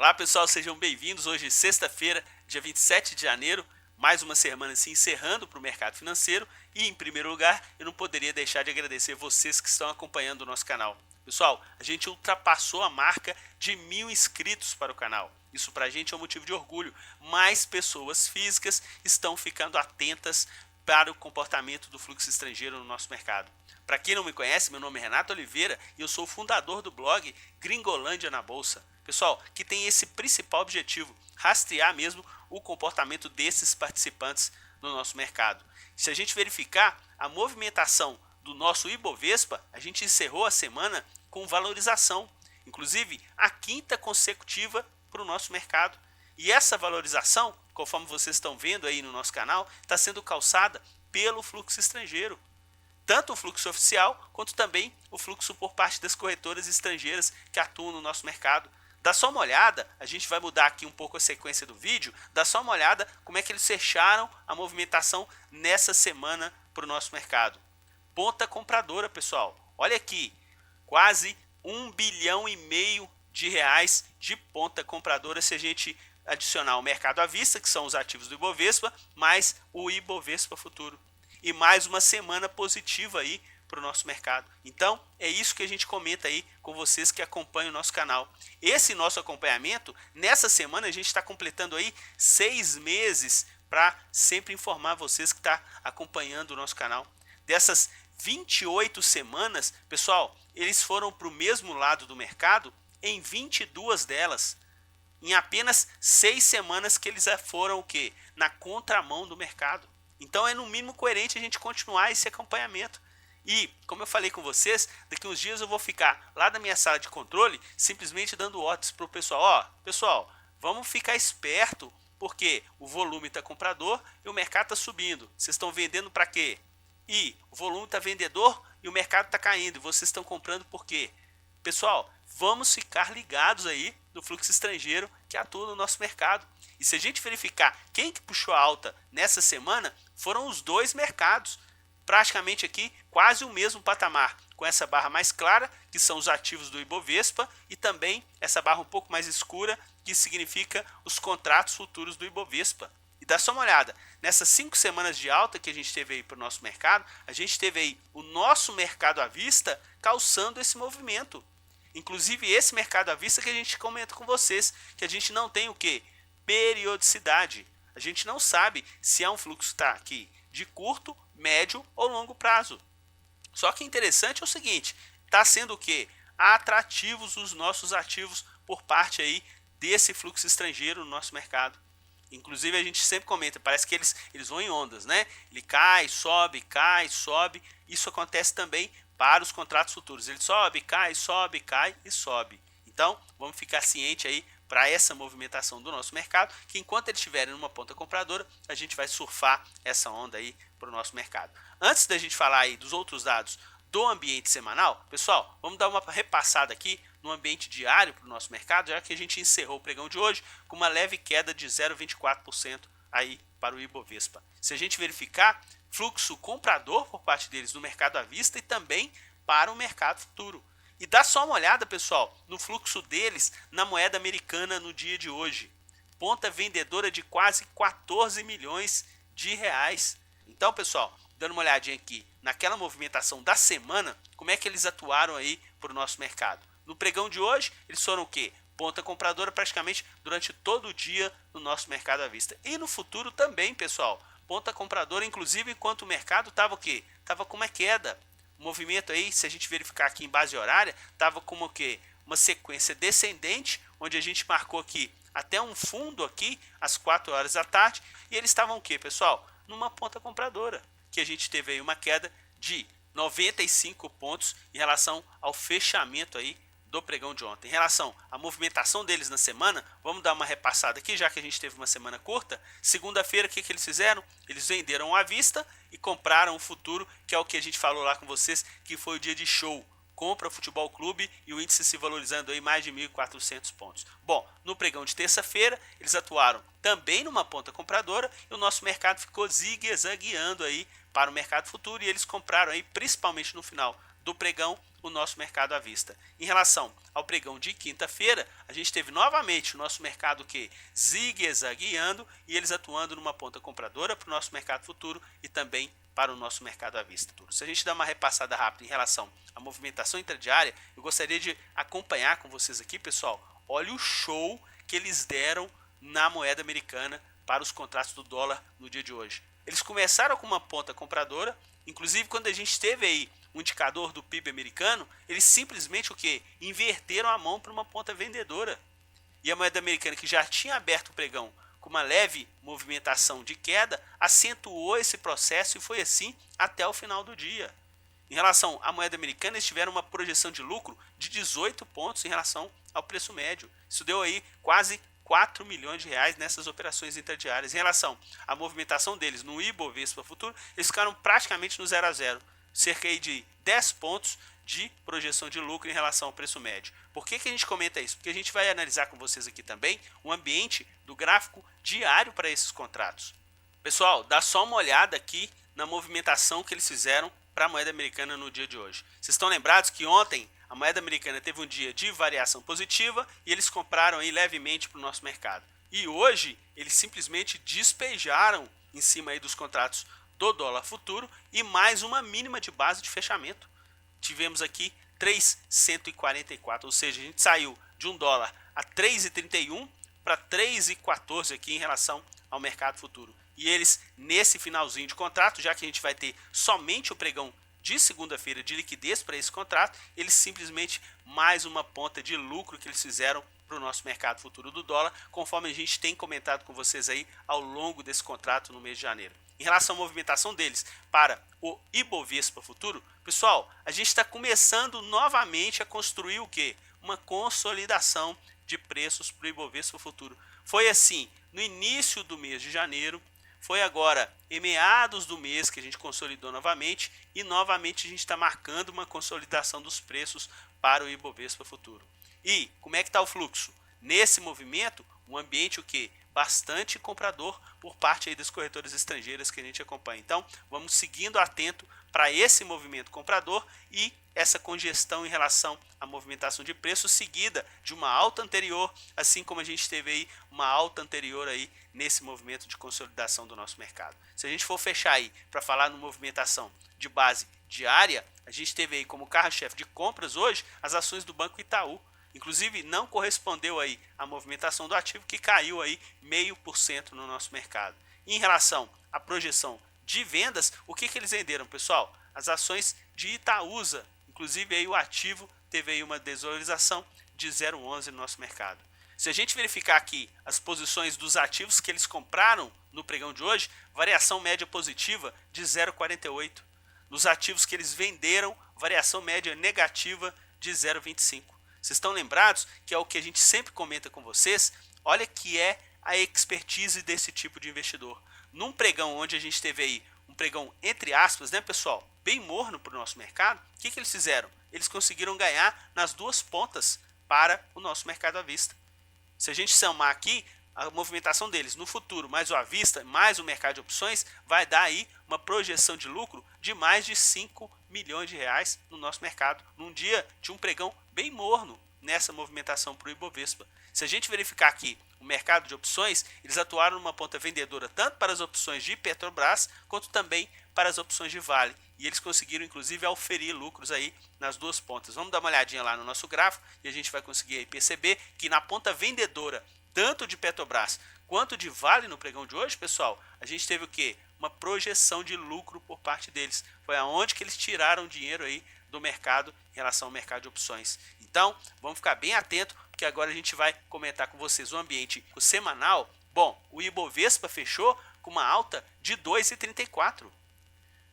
Olá pessoal, sejam bem-vindos. Hoje, sexta-feira, dia 27 de janeiro, mais uma semana se encerrando para o mercado financeiro. E em primeiro lugar, eu não poderia deixar de agradecer vocês que estão acompanhando o nosso canal. Pessoal, a gente ultrapassou a marca de 1000 inscritos para o canal. Isso para a gente é um motivo de orgulho. Mais pessoas físicas estão ficando atentas para o comportamento do fluxo estrangeiro no nosso mercado. Para quem não me conhece, meu nome é Renato Oliveira e eu sou o fundador do blog Gringolândia na Bolsa. Pessoal, que tem esse principal objetivo, rastrear mesmo o comportamento desses participantes no nosso mercado. Se a gente verificar a movimentação do nosso Ibovespa, a gente encerrou a semana com valorização, inclusive a quinta consecutiva para o nosso mercado. E essa valorização, conforme vocês estão vendo aí no nosso canal, está sendo calçada pelo fluxo estrangeiro. Tanto o fluxo oficial, quanto também o fluxo por parte das corretoras estrangeiras que atuam no nosso mercado. Dá só uma olhada, a gente vai mudar aqui um pouco a sequência do vídeo, dá só uma olhada como é que eles fecharam a movimentação nessa semana para o nosso mercado. Ponta compradora, pessoal, olha aqui, quase 1,5 bilhão de reais de ponta compradora se a gente adicionar o mercado à vista, que são os ativos do Ibovespa, mais o Ibovespa futuro. E mais uma semana positiva aí para o nosso mercado. Então, é isso que a gente comenta aí com vocês que acompanham o nosso canal. Esse nosso acompanhamento, nessa semana a gente está completando aí 6 meses para sempre informar vocês que estão acompanhando o nosso canal. Dessas 28 semanas, pessoal, eles foram para o mesmo lado do mercado em 22 delas. Em apenas 6 semanas que eles foram o quê? Na contramão do mercado. Então é no mínimo coerente a gente continuar esse acompanhamento. E, como eu falei com vocês, daqui uns dias eu vou ficar lá na minha sala de controle, simplesmente dando ordens para o pessoal. Ó, pessoal, vamos ficar esperto, porque o volume está comprador e o mercado está subindo. Vocês estão vendendo para quê? E o volume está vendedor e o mercado está caindo. E vocês estão comprando por quê? Pessoal, vamos ficar ligados aí no fluxo estrangeiro que atua no nosso mercado. E se a gente verificar quem que puxou a alta nessa semana, foram os dois mercados. Praticamente aqui quase o mesmo patamar, com essa barra mais clara, que são os ativos do Ibovespa, e também essa barra um pouco mais escura, que significa os contratos futuros do Ibovespa. E dá só uma olhada, nessas 5 semanas de alta que a gente teve aí para o nosso mercado, a gente teve aí o nosso mercado à vista calçando esse movimento. Inclusive esse mercado à vista que a gente comenta com vocês, que a gente não tem o quê? Periodicidade. A gente não sabe se é um fluxo que está aqui de curto, médio ou longo prazo. Só que interessante é o seguinte, está sendo o quê? Atrativos os nossos ativos por parte aí desse fluxo estrangeiro no nosso mercado. Inclusive a gente sempre comenta, parece que eles vão em ondas, né? Ele cai, sobe, cai, sobe. Isso acontece também para os contratos futuros. Ele sobe, cai e sobe. Então, vamos ficar ciente aí para essa movimentação do nosso mercado, que enquanto eles estiverem numa ponta compradora, a gente vai surfar essa onda aí para o nosso mercado. Antes da gente falar aí dos outros dados do ambiente semanal, pessoal, vamos dar uma repassada aqui no ambiente diário para o nosso mercado, já que a gente encerrou o pregão de hoje com uma leve queda de 0,24% aí para o Ibovespa. Se a gente verificar, fluxo comprador por parte deles no mercado à vista e também para o mercado futuro. E dá só uma olhada, pessoal, no fluxo deles na moeda americana no dia de hoje. Ponta vendedora de quase 14 milhões de reais. Então, pessoal, dando uma olhadinha aqui naquela movimentação da semana, como é que eles atuaram aí para o nosso mercado. No pregão de hoje, eles foram o quê? Ponta compradora praticamente durante todo o dia no nosso mercado à vista. E no futuro também, pessoal. Ponta compradora, inclusive, enquanto o mercado estava o quê? Estava com uma queda. O movimento aí, se a gente verificar aqui em base horária, estava como o quê? Uma sequência descendente, onde a gente marcou aqui até um fundo aqui, às 4 horas da tarde, e eles estavam o quê, pessoal? Numa ponta compradora, que a gente teve aí uma queda de 95 pontos em relação ao fechamento aí do pregão de ontem. Em relação à movimentação deles na semana, vamos dar uma repassada aqui, já que a gente teve uma semana curta. Segunda-feira, o que eles fizeram? Eles venderam à vista e compraram o futuro, que é o que a gente falou lá com vocês, que foi o dia de show. Compra Futebol Clube e o índice se valorizando aí mais de 1.400 pontos. Bom, no pregão de terça-feira, eles atuaram também numa ponta compradora e o nosso mercado ficou zigue-zagueando aí para o mercado futuro e eles compraram aí, principalmente no final do pregão, o nosso mercado à vista. Em relação ao pregão de quinta-feira, a gente teve novamente o nosso mercado que zigue-zagueando e eles atuando numa ponta compradora para o nosso mercado futuro e também para o nosso mercado à vista. Se a gente dá uma repassada rápida em relação à movimentação intradiária, eu gostaria de acompanhar com vocês aqui, pessoal. Olha o show que eles deram na moeda americana para os contratos do dólar no dia de hoje. Eles começaram com uma ponta compradora, inclusive quando a gente teve aí um indicador do PIB americano, eles simplesmente o que? Inverteram a mão para uma ponta vendedora. E a moeda americana, que já tinha aberto o pregão com uma leve movimentação de queda, acentuou esse processo e foi assim até o final do dia. Em relação à moeda americana, eles tiveram uma projeção de lucro de 18 pontos em relação ao preço médio. Isso deu aí quase 4 milhões de reais nessas operações intradiárias. Em relação à movimentação deles no Ibovespa Futuro, eles ficaram praticamente no 0 a 0, cerca aí de 10 pontos de projeção de lucro em relação ao preço médio. Por que a gente comenta isso? Porque a gente vai analisar com vocês aqui também o ambiente do gráfico diário para esses contratos. Pessoal, dá só uma olhada aqui na movimentação que eles fizeram para a moeda americana no dia de hoje. Vocês estão lembrados que ontem a moeda americana teve um dia de variação positiva e eles compraram aí levemente para o nosso mercado. E hoje eles simplesmente despejaram em cima aí dos contratos do dólar futuro e mais uma mínima de base de fechamento. Tivemos aqui 3,144, ou seja, a gente saiu de um dólar a 3,31 para 3,14 aqui em relação ao mercado futuro. E eles, nesse finalzinho de contrato, já que a gente vai ter somente o pregão de segunda-feira de liquidez para esse contrato, eles simplesmente mais uma ponta de lucro que eles fizeram para o nosso mercado futuro do dólar, conforme a gente tem comentado com vocês aí ao longo desse contrato no mês de janeiro. Em relação à movimentação deles para o Ibovespa Futuro, pessoal, a gente está começando novamente a construir o quê? Uma consolidação de preços para o Ibovespa Futuro. Foi assim no início do mês de janeiro, foi agora em meados do mês que a gente consolidou novamente e novamente a gente está marcando uma consolidação dos preços para o Ibovespa Futuro. E como é que está o fluxo? Nesse movimento, um ambiente o quê? Bastante comprador por parte aí das corretoras estrangeiras que a gente acompanha. Então, vamos seguindo atento para esse movimento comprador e essa congestão em relação à movimentação de preço seguida de uma alta anterior, assim como a gente teve aí uma alta anterior aí nesse movimento de consolidação do nosso mercado. Se a gente for fechar aí para falar no movimentação de base diária, a gente teve aí como carro-chefe de compras hoje as ações do Banco Itaú. Inclusive não correspondeu aí à movimentação do ativo, que caiu aí 0,5% no nosso mercado. E em relação à projeção de vendas, o que eles venderam, pessoal? As ações de Itaúsa. Inclusive aí o ativo teve aí uma desvalorização de 0,11 no nosso mercado. Se a gente verificar aqui as posições dos ativos que eles compraram no pregão de hoje, variação média positiva de 0,48. Nos ativos que eles venderam, variação média negativa de 0,25. Vocês estão lembrados que é o que a gente sempre comenta com vocês? Olha que é a expertise desse tipo de investidor. Num pregão onde a gente teve aí um pregão entre aspas, né, pessoal, bem morno para o nosso mercado, o que eles fizeram? Eles conseguiram ganhar nas duas pontas para o nosso mercado à vista. Se a gente somar aqui a movimentação deles no futuro, mais o à vista, mais o mercado de opções, vai dar aí uma projeção de lucro de mais de 5 milhões de reais no nosso mercado, num dia de um pregão bem morno nessa movimentação para o Ibovespa. Se a gente verificar aqui o mercado de opções, eles atuaram numa ponta vendedora tanto para as opções de Petrobras, quanto também para as opções de Vale. E eles conseguiram, inclusive, auferir lucros aí nas duas pontas. Vamos dar uma olhadinha lá no nosso gráfico e a gente vai conseguir aí perceber que na ponta vendedora, tanto de Petrobras quanto de Vale no pregão de hoje, pessoal, a gente teve o quê? Uma projeção de lucro por parte deles. Foi aonde que eles tiraram dinheiro aí do mercado em relação ao mercado de opções. Então, vamos ficar bem atento, porque agora a gente vai comentar com vocês o ambiente semanal. Bom, o Ibovespa fechou com uma alta de 2,34.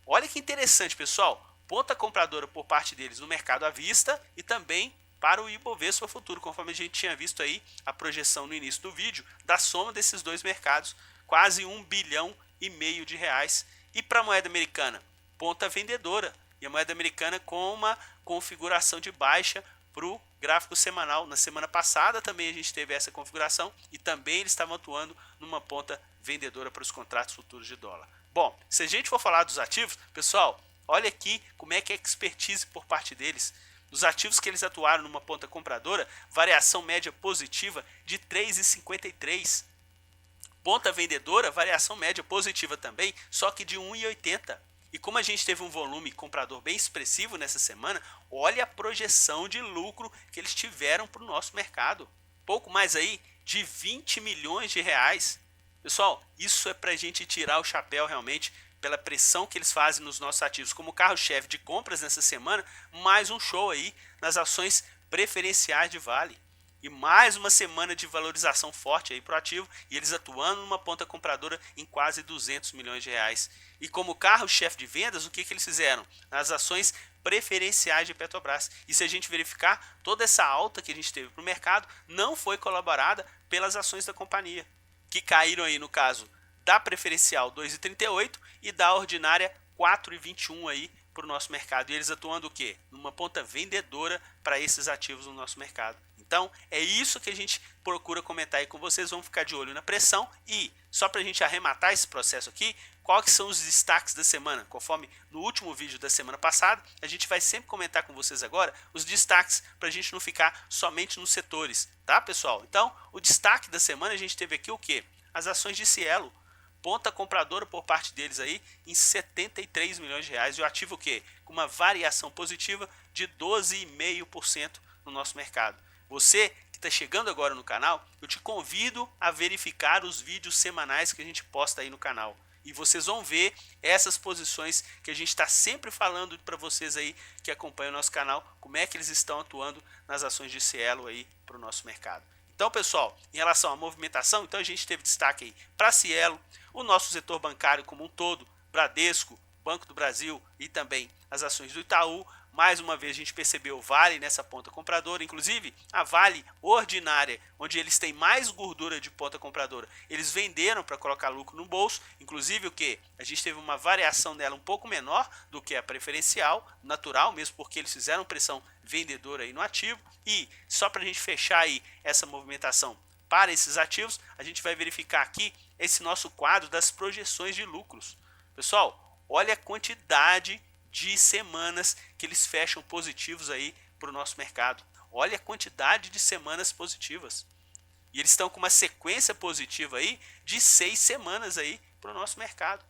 Olha que interessante, pessoal. Ponta compradora por parte deles no mercado à vista e também para o Ibovespa Futuro, conforme a gente tinha visto aí a projeção no início do vídeo, da soma desses dois mercados, quase 1,5 bilhão de reais. E para a moeda americana, ponta vendedora. E a moeda americana com uma configuração de baixa para o gráfico semanal. Na semana passada também a gente teve essa configuração e também eles estavam atuando numa ponta vendedora para os contratos futuros de dólar. Bom, se a gente for falar dos ativos, pessoal, Olha aqui como é que é a expertise por parte deles. Nos ativos que eles atuaram numa ponta compradora, variação média positiva de 3,53. Ponta vendedora, variação média positiva também, só que de 1,80. E como a gente teve um volume comprador bem expressivo nessa semana, olha a projeção de lucro que eles tiveram para o nosso mercado. Pouco mais aí de 20 milhões de reais. Pessoal, isso é para a gente tirar o chapéu realmente pela pressão que eles fazem nos nossos ativos como carro-chefe de compras nessa semana, mais um show aí nas ações preferenciais de Vale. E mais uma semana de valorização forte aí para o ativo, e eles atuando numa ponta compradora em quase 200 milhões de reais. E como carro-chefe de vendas, o que eles fizeram? Nas ações preferenciais de Petrobras. E se a gente verificar, toda essa alta que a gente teve para o mercado não foi colaborada pelas ações da companhia, que caíram aí no caso da preferencial 2,38 e da ordinária 4,21 aí para o nosso mercado. E eles atuando o quê? Numa ponta vendedora para esses ativos no nosso mercado. Então é isso que a gente procura comentar aí com vocês. Vamos ficar de olho na pressão. E só para a gente arrematar esse processo aqui, quais que são os destaques da semana? Conforme no último vídeo da semana passada, a gente vai sempre comentar com vocês agora os destaques para a gente não ficar somente nos setores, tá, pessoal? Então o destaque da semana a gente teve aqui o quê? As ações de Cielo, ponta compradora por parte deles aí em 73 milhões de reais, e o ativo o quê? Com uma variação positiva de 12,5% no nosso mercado. Você que está chegando agora no canal, eu te convido a verificar os vídeos semanais que a gente posta aí no canal. E vocês vão ver essas posições que a gente está sempre falando para vocês aí que acompanham o nosso canal, como é que eles estão atuando nas ações de Cielo aí para o nosso mercado. Então, pessoal, em relação à movimentação, então a gente teve destaque aí para Cielo, o nosso setor bancário como um todo, Bradesco, Banco do Brasil e também as ações do Itaú. Mais uma vez a gente percebeu o Vale nessa ponta compradora, inclusive a Vale ordinária, onde eles têm mais gordura de ponta compradora, eles venderam para colocar lucro no bolso, inclusive o que? A gente teve uma variação dela um pouco menor do que a preferencial, natural, mesmo porque eles fizeram pressão vendedora aí no ativo. E só para a gente fechar aí essa movimentação para esses ativos, a gente vai verificar aqui esse nosso quadro das projeções de lucros. Pessoal, olha a quantidade de semanas que eles fecham positivos aí para o nosso mercado. Olha a quantidade de semanas positivas. E eles estão com uma sequência positiva aí de 6 semanas aí para o nosso mercado.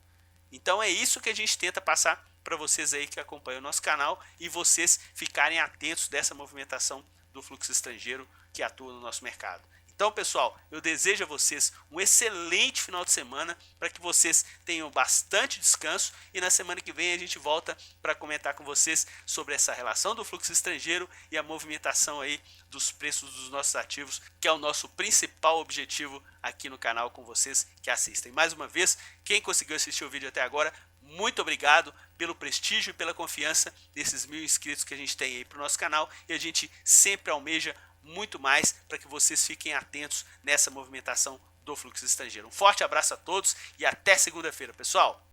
Então é isso que a gente tenta passar para vocês aí que acompanham o nosso canal e vocês ficarem atentos dessa movimentação do fluxo estrangeiro que atua no nosso mercado. Então, pessoal, eu desejo a vocês um excelente final de semana, para que vocês tenham bastante descanso, e na semana que vem a gente volta para comentar com vocês sobre essa relação do fluxo estrangeiro e a movimentação aí dos preços dos nossos ativos, que é o nosso principal objetivo aqui no canal com vocês que assistem. Mais uma vez, quem conseguiu assistir o vídeo até agora, muito obrigado pelo prestígio e pela confiança desses 1000 inscritos que a gente tem aí para o nosso canal, e a gente sempre almeja muito mais para que vocês fiquem atentos nessa movimentação do fluxo estrangeiro. Um forte abraço a todos e até segunda-feira, pessoal!